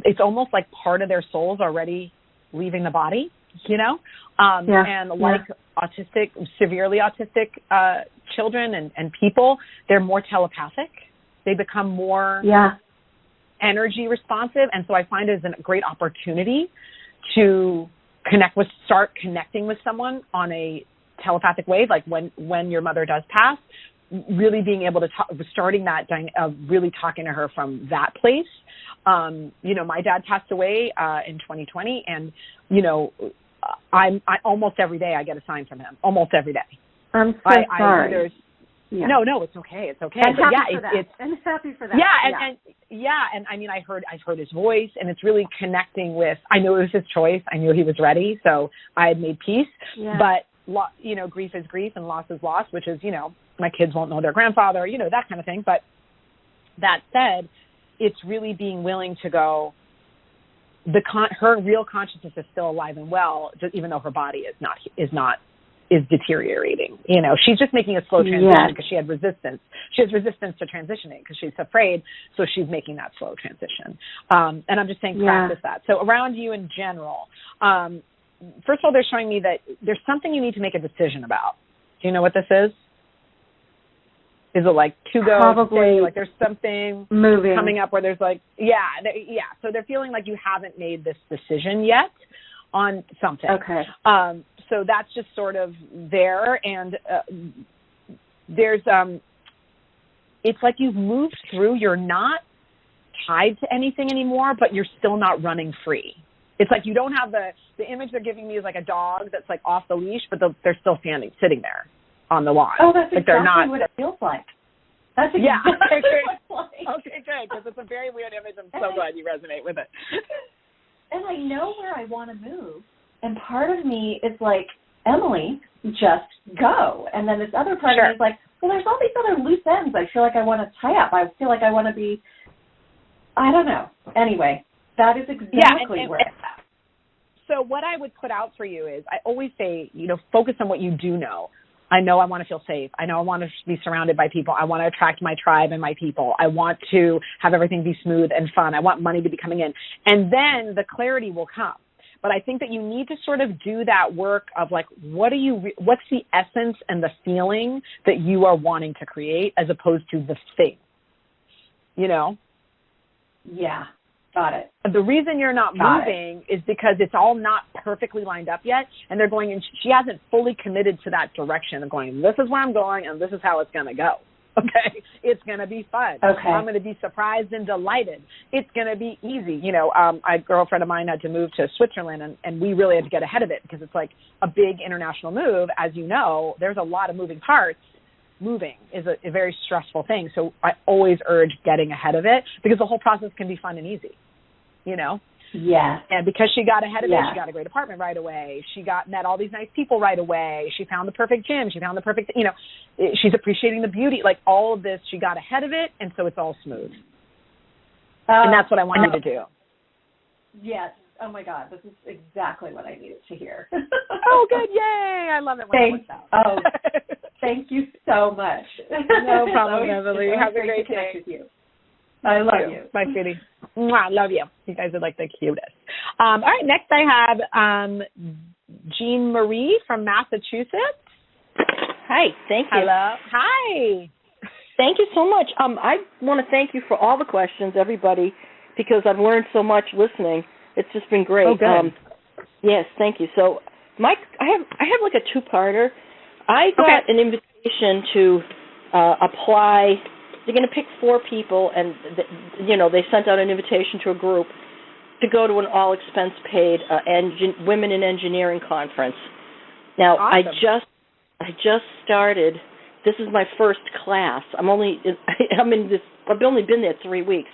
it's almost like part of their soul's already leaving the body, you know? And like severely autistic children and people, they're more telepathic. They become more energy responsive. And so I find it as a great opportunity to start connecting with someone on a telepathic wave, like when your mother does pass, really being able to starting that, really talking to her from that place. You know, my dad passed away in 2020, and you know, I almost every day I get a sign from him. Almost every day. I'm so sorry. No, it's okay. It's okay. I'm happy for that. And I mean, I heard his voice, and it's really connecting with. I knew it was his choice. I knew he was ready, so I had made peace. Yeah. But you know, grief is grief, and loss is loss, which is, you know, my kids won't know their grandfather, you know, that kind of thing. But that said, it's really being willing to go. Her real consciousness is still alive and well, just even though her body is deteriorating. You know, she's just making a slow transition because she had resistance. She has resistance to transitioning because she's afraid, so she's making that slow transition. And I'm just saying practice that. So around you in general, first of all, they're showing me that there's something you need to make a decision about. Do you know what this is? Is it like to go, probably stay? Like there's something moving coming up where there's like, So they're feeling like you haven't made this decision yet on something. Okay. So that's just sort of there, and there's it's like you've moved through. You're not tied to anything anymore, but you're still not running free. It's like you don't have the image they're giving me is like a dog that's like off the leash, but they're still sitting there on the lawn. Oh, that's like exactly what it feels like. That's exactly what it feels like. Okay, good, because it's a very weird image. I'm so glad you resonate with it. And I know where I want to move. And part of me is like, Emily, just go. And then this other part of me is like, well, there's all these other loose ends I feel like I want to tie up. I feel like I want to be, I don't know. Anyway, that is exactly where it's at. So what I would put out for you is, I always say, you know, focus on what you do know. I know I want to feel safe. I know I want to be surrounded by people. I want to attract my tribe and my people. I want to have everything be smooth and fun. I want money to be coming in. And then the clarity will come. But I think that you need to sort of do that work of like, what's the essence and the feeling that you are wanting to create as opposed to the thing, you know? Yeah. Got it. The reason you're not moving is because it's all not perfectly lined up yet, and they're going, and she hasn't fully committed to that direction of going, this is where I'm going, and this is how it's going to go. Okay, it's going to be fun. Okay. I'm going to be surprised and delighted. It's going to be easy. You know, a girlfriend of mine had to move to Switzerland, and we really had to get ahead of it because it's like a big international move. As you know, there's a lot of moving parts. Moving is a very stressful thing, so I always urge getting ahead of it because the whole process can be fun and easy, you know? Yeah. And because she got ahead of it, she got a great apartment right away. She met all these nice people right away. She found the perfect gym. She found the perfect, you know, she's appreciating the beauty. Like all of this, she got ahead of it, and so it's all smooth. And that's what I want you to do. Yes. Oh, my God. This is exactly what I needed to hear. Oh, good. Yay. I love it when it works out. Thank you so much. No problem, Beverly. Have a great day. With you. I love you. Bye, sweetie. Mwah, love you. You guys are like the cutest. All right, next I have Jean Marie from Massachusetts. Hi, thank you. Hello. Hi. Thank you so much. I want to thank you for all the questions, everybody, because I've learned so much listening. It's just been great. Oh, good. Yes, thank you. So, Mike, I have like a two-parter. I got an invitation to apply. They're going to pick 4 people, and they sent out an invitation to a group to go to an all-expense-paid Women in Engineering conference. Now, awesome. I just started. This is my first class. I've only been there 3 weeks.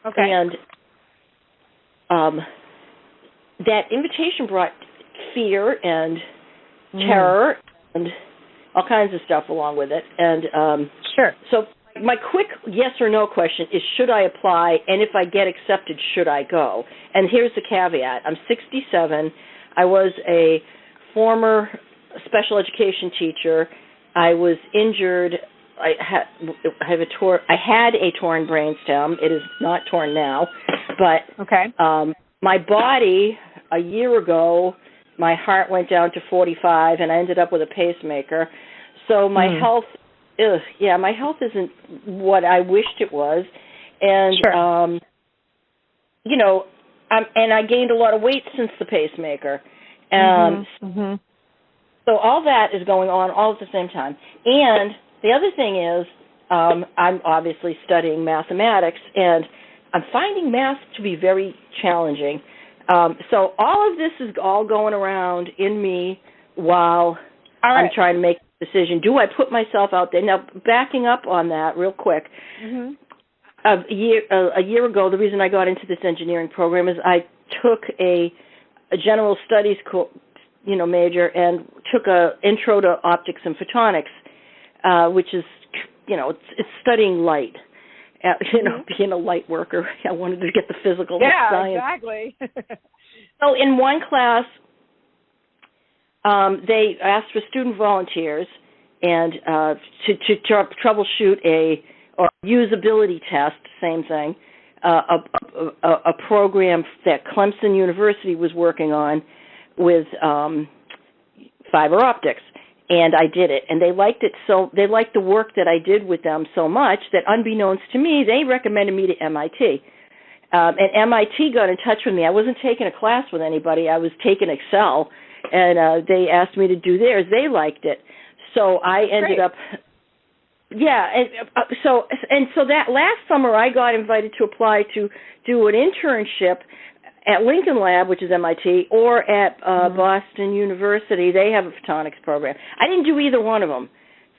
Okay. And that invitation brought fear and terror and all kinds of stuff along with it. And sure. So my quick yes or no question is, should I apply? And if I get accepted, should I go? And here's the caveat. I'm 67. I was a former special education teacher. I was injured. I had a torn brainstem. It is not torn now, but my body a year ago, my heart went down to 45, and I ended up with a pacemaker. So my health, my health isn't what I wished it was, and and I gained a lot of weight since the pacemaker. So all that is going on all at the same time. And the other thing is, I'm obviously studying mathematics, and I'm finding math to be very challenging. So all of this is all going around in me while I'm trying to make a decision. Do I put myself out there? Now, backing up on that real quick, a year ago, the reason I got into this engineering program is I took a general studies major and took a intro to optics and photonics, which is, it's studying light. Being a light worker, I wanted to get the physical science. Yeah, exactly. So in one class, they asked for student volunteers and to troubleshoot or usability test, same thing, a program that Clemson University was working on with fiber optics. And I did it, and they liked it. So they liked the work that I did with them so much that, unbeknownst to me, they recommended me to MIT. And MIT got in touch with me. I wasn't taking a class with anybody. I was taking Excel, and they asked me to do theirs. They liked it, so I ended up. Yeah, and so that last summer, I got invited to apply to do an internship at Lincoln Lab, which is MIT, or at Boston University. They have a photonics program. I didn't do either one of them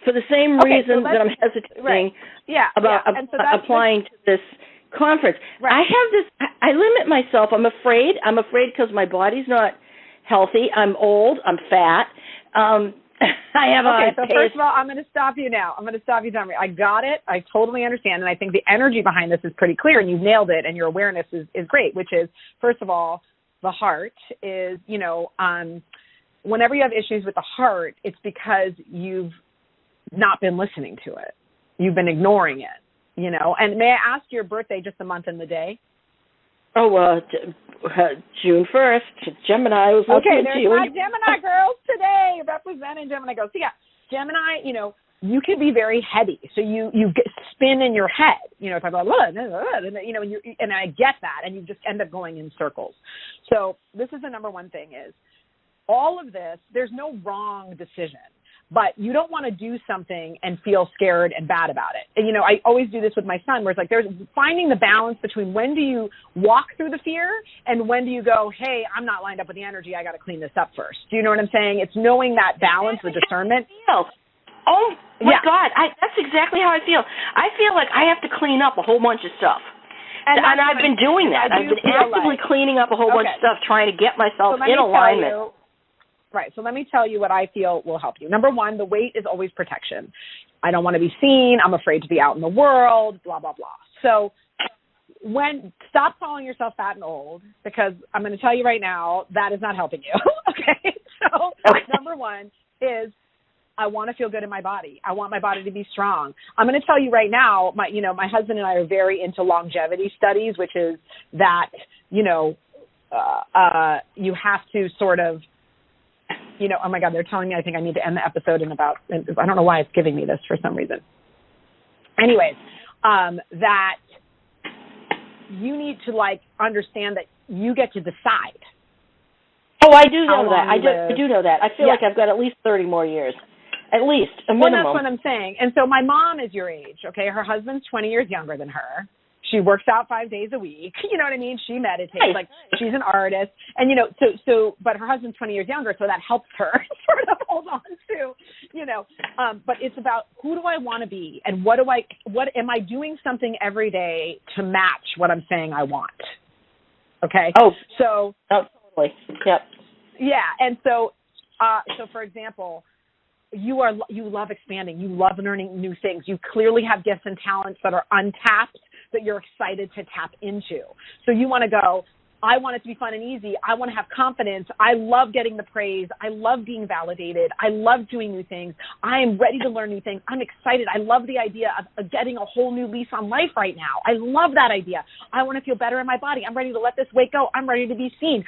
for the same reason that I'm hesitating about applying to this conference. I have this. I limit myself. I'm afraid because my body's not healthy. I'm old. I'm fat. I have so first of all, I'm going to stop you now. Tommy. I got it. I totally understand. And I think the energy behind this is pretty clear, and you've nailed it, and your awareness is great, which is, first of all, the heart is, whenever you have issues with the heart, it's because you've not been listening to it. You've been ignoring it, And may I ask your birthday, just the month and the day? Oh, June 1st, Gemini. Was okay, there's my Gemini girls today, representing Gemini girls. So, yeah, Gemini, you can be very heady. So you spin in your head, talk about, and I get that, and you just end up going in circles. So this is the number one thing is all of this, there's no wrong decision, but you don't want to do something and feel scared and bad about it. And, I always do this with my son where it's like there's finding the balance between when do you walk through the fear and when do you go, hey, I'm not lined up with the energy. I got to clean this up first. Do you know what I'm saying? It's knowing that balance, the discernment. Oh, my God. That's exactly how I feel. I feel like I have to clean up a whole bunch of stuff. And I've been doing that. I've been actively cleaning up a whole bunch of stuff, trying to get myself in alignment. Right. So let me tell you what I feel will help you. Number one, the weight is always protection. I don't want to be seen. I'm afraid to be out in the world, blah, blah, blah. So stop calling yourself fat and old, because I'm going to tell you right now, that is not helping you. Okay. So number one is I want to feel good in my body. I want my body to be strong. I'm going to tell you right now, my husband and I are very into longevity studies, which is that, you have to sort of, oh my God, they're telling me I think I need to end the episode I don't know why it's giving me this for some reason. Anyways, that you need to understand that you get to decide. Oh, I do know that. I do know that. I feel like I've got at least 30 more years. At least, a minimum. Well, that's what I'm saying. And so my mom is your age, okay? Her husband's 20 years younger than her. She works out 5 days a week. You know what I mean? She meditates. Nice. She's an artist. And, but her husband's 20 years younger, so that helps her sort of hold on to, but it's about who do I want to be and what am I doing something every day to match what I'm saying I want? Okay? Oh, totally. Yep. Yeah. And so for example, you love expanding. You love learning new things. You clearly have gifts and talents that are untapped that you're excited to tap into. So you want to go, I want it to be fun and easy. I want to have confidence. I love getting the praise. I love being validated. I love doing new things. I am ready to learn new things. I'm excited. I love the idea of getting a whole new lease on life right now. I love that idea. I want to feel better in my body. I'm ready to let this weight go. I'm ready to be seen.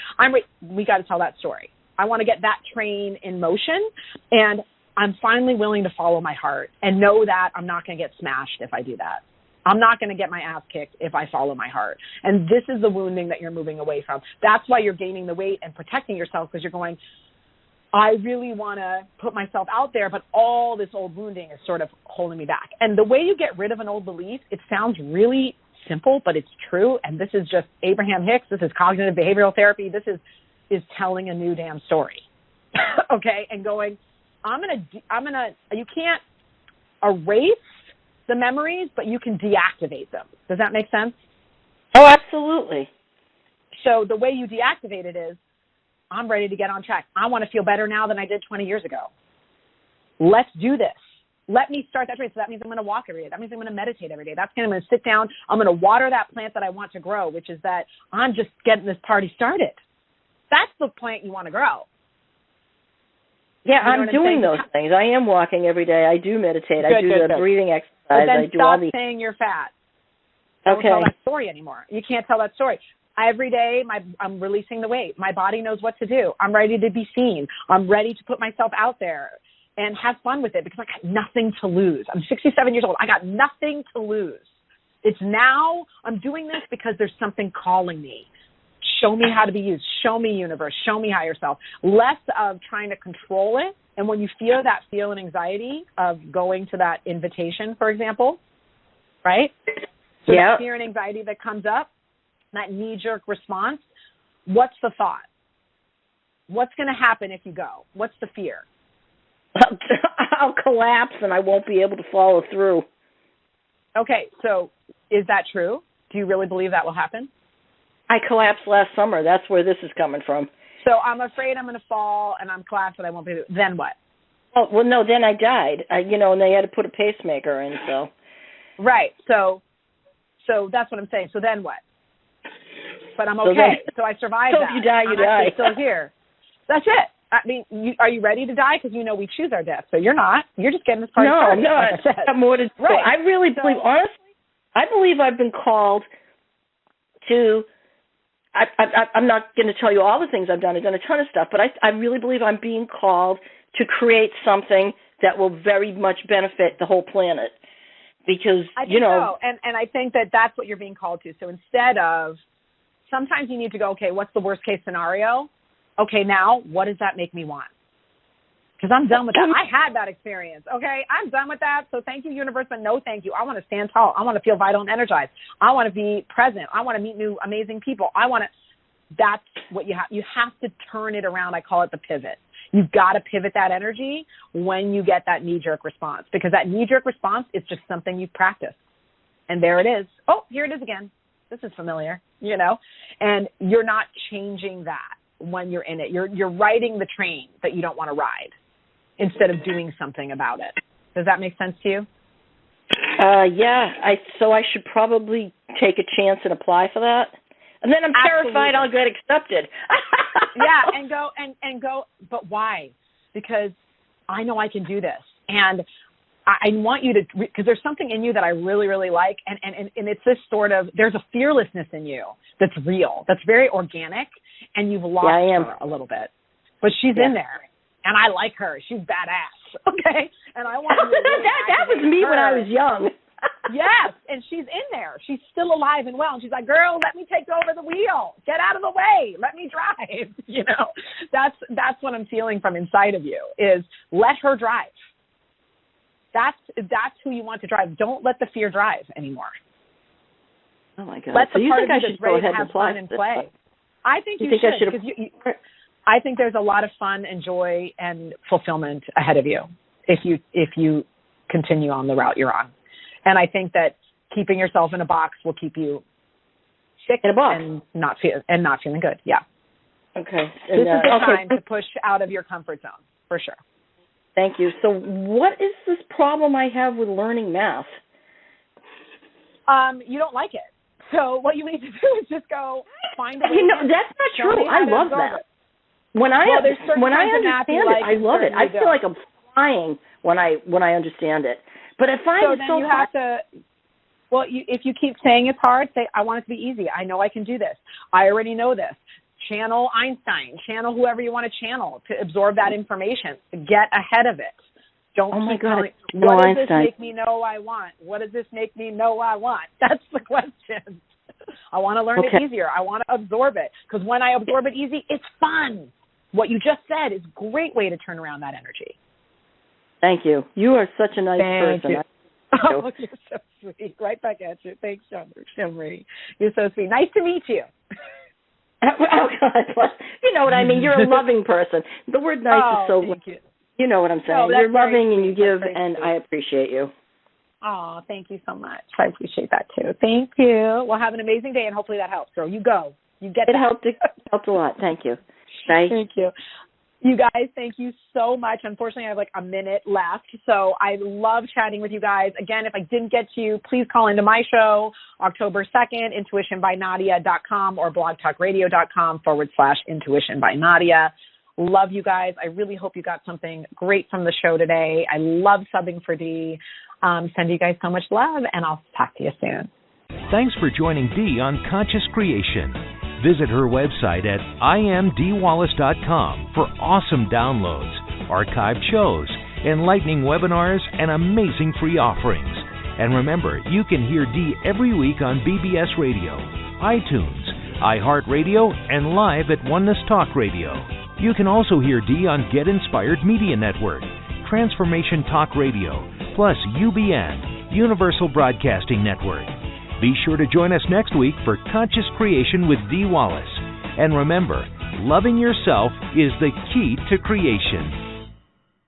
We got to tell that story. I want to get that train in motion, and I'm finally willing to follow my heart and know that I'm not going to get smashed if I do that. I'm not going to get my ass kicked if I follow my heart. And this is the wounding that you're moving away from. That's why you're gaining the weight and protecting yourself, because you're going, I really want to put myself out there, but all this old wounding is sort of holding me back. And the way you get rid of an old belief, it sounds really simple, but it's true. And this is just Abraham Hicks. This is cognitive behavioral therapy. This is telling a new damn story. Okay. And going, you can't erase the memories, but you can deactivate them. Does that make sense? Oh, absolutely. So the way you deactivate it is, I'm ready to get on track. I want to feel better now than I did 20 years ago. Let's do this. Let me start that train. So that means I'm going to walk every day. That means I'm going to meditate every day. That's going to, I'm going to sit down. I'm going to water that plant that I want to grow, which is that I'm just getting this party started. That's the plant you want to grow. Yeah, I'm doing those things. I am walking every day. I do meditate. I do the breathing exercise. But then I do stop saying you're fat. Don't tell that story anymore. You can't tell that story. Every day, I'm releasing the weight. My body knows what to do. I'm ready to be seen. I'm ready to put myself out there and have fun with it because I got nothing to lose. I'm 67 years old. I got nothing to lose. It's now I'm doing this because there's something calling me. Show me how to be used. Show me universe. Show me higher self. Less of trying to control it. And when you feel that and anxiety of going to that invitation, for example, right? So that fear and anxiety that comes up, that knee-jerk response, what's the thought? What's going to happen if you go? What's the fear? I'll collapse and I won't be able to follow through. Okay, so is that true? Do you really believe that will happen? I collapsed last summer. That's where this is coming from. So I'm afraid I'm going to fall and I'm collapsed and I won't be able to. Then what? Oh, well, no, then I died. And they had to put a pacemaker in, so. Right. So that's what I'm saying. So then what? But I'm okay. So I survived that. So if you die, you die. I'm still here. That's it. I mean, are you ready to die? Because we choose our death. So you're not. You're just getting this party started. No, like I said. I have more to do. Right. I really believe, honestly, I believe I've been called to, I'm not going to tell you all the things I've done. I've done a ton of stuff, but I really believe I'm being called to create something that will very much benefit the whole planet. Because, I think so. And I think that that's what you're being called to. So instead of, sometimes you need to go, okay, what's the worst case scenario? Okay, now what does that make me want? Because I'm done with that. I had that experience, okay? I'm done with that. So thank you, universe, but no thank you. I want to stand tall. I want to feel vital and energized. I want to be present. I want to meet new amazing people. That's what you have. You have to turn it around. I call it the pivot. You've got to pivot that energy when you get that knee-jerk response, because that knee-jerk response is just something you've practiced. And there it is. Oh, here it is again. This is familiar, and you're not changing that when you're in it. You're riding the train that you don't want to ride instead of doing something about it. Does that make sense to you? Yeah. So I should probably take a chance and apply for that. And then I'm terrified I'll get accepted. Yeah, and go. But why? Because I know I can do this, and I want you to, because there's something in you that I really, really like, and it's this sort of, there's a fearlessness in you that's real, that's very organic, and you've lost her a little bit, but she's in there. And I like her. She's badass. Okay? And I want you to that was me when I was young. Yes. And she's in there. She's still alive and well. And she's like, girl, let me take over the wheel. Get out of the way. Let me drive. That's what I'm feeling from inside of you, is let her drive. That's who you want to drive. Don't let the fear drive anymore. Oh, my God. Let so the you part think of I you should that's ready go ahead to have and apply fun and play. I think you should. Because I think there's a lot of fun and joy and fulfillment ahead of you if you continue on the route you're on. And I think that keeping yourself in a box will keep you sick and not feeling good. Yeah. Okay. This is the time to push out of your comfort zone, for sure. Thank you. So what is this problem I have with learning math? You don't like it. So what you need to do is just go find a way. That's not true. I love math. When I understand it, I love it. I feel like I'm flying when I understand it. But if you have to. Well, if you keep saying it's hard, say, I want it to be easy. I know I can do this. I already know this. Channel Einstein. Channel whoever you want to channel to absorb that information. Get ahead of it. Don't keep telling, what does this make me know I want? What does this make me know I want? That's the question. I want to learn it easier. I want to absorb it. Because when I absorb it easy, it's fun. What you just said is a great way to turn around that energy. Thank you. You are such a nice person. Oh, you're so sweet. Right back at you. Thanks, Jean-Marie. You're so sweet. Nice to meet you. Oh, God. You know what I mean. You're a loving person. The word nice is so... Thank you. You know what I'm saying. You're loving and you give, and I appreciate you. Oh, thank you so much. I appreciate that, too. Thank you. Well, have an amazing day, and hopefully that helps, girl. You go. You get it. It helped a lot. Thank you. Bye. Thank you. You guys, thank you so much. Unfortunately, I have like a minute left, so I love chatting with you guys. Again, if I didn't get to you, please call into my show, October 2nd, intuitionbynadia.com or blogtalkradio.com/intuitionbynadia. Love you guys. I really hope you got something great from the show today. I love subbing for Dee. Send you guys so much love, and I'll talk to you soon. Thanks for joining Dee on Conscious Creation. Visit her website at imdwallace.com for awesome downloads, archived shows, enlightening webinars, and amazing free offerings. And remember, you can hear Dee every week on BBS Radio, iTunes, iHeartRadio, and live at Oneness Talk Radio. You can also hear Dee on Get Inspired Media Network, Transformation Talk Radio, plus UBN, Universal Broadcasting Network. Be sure to join us next week for Conscious Creation with Dee Wallace. And remember, loving yourself is the key to creation.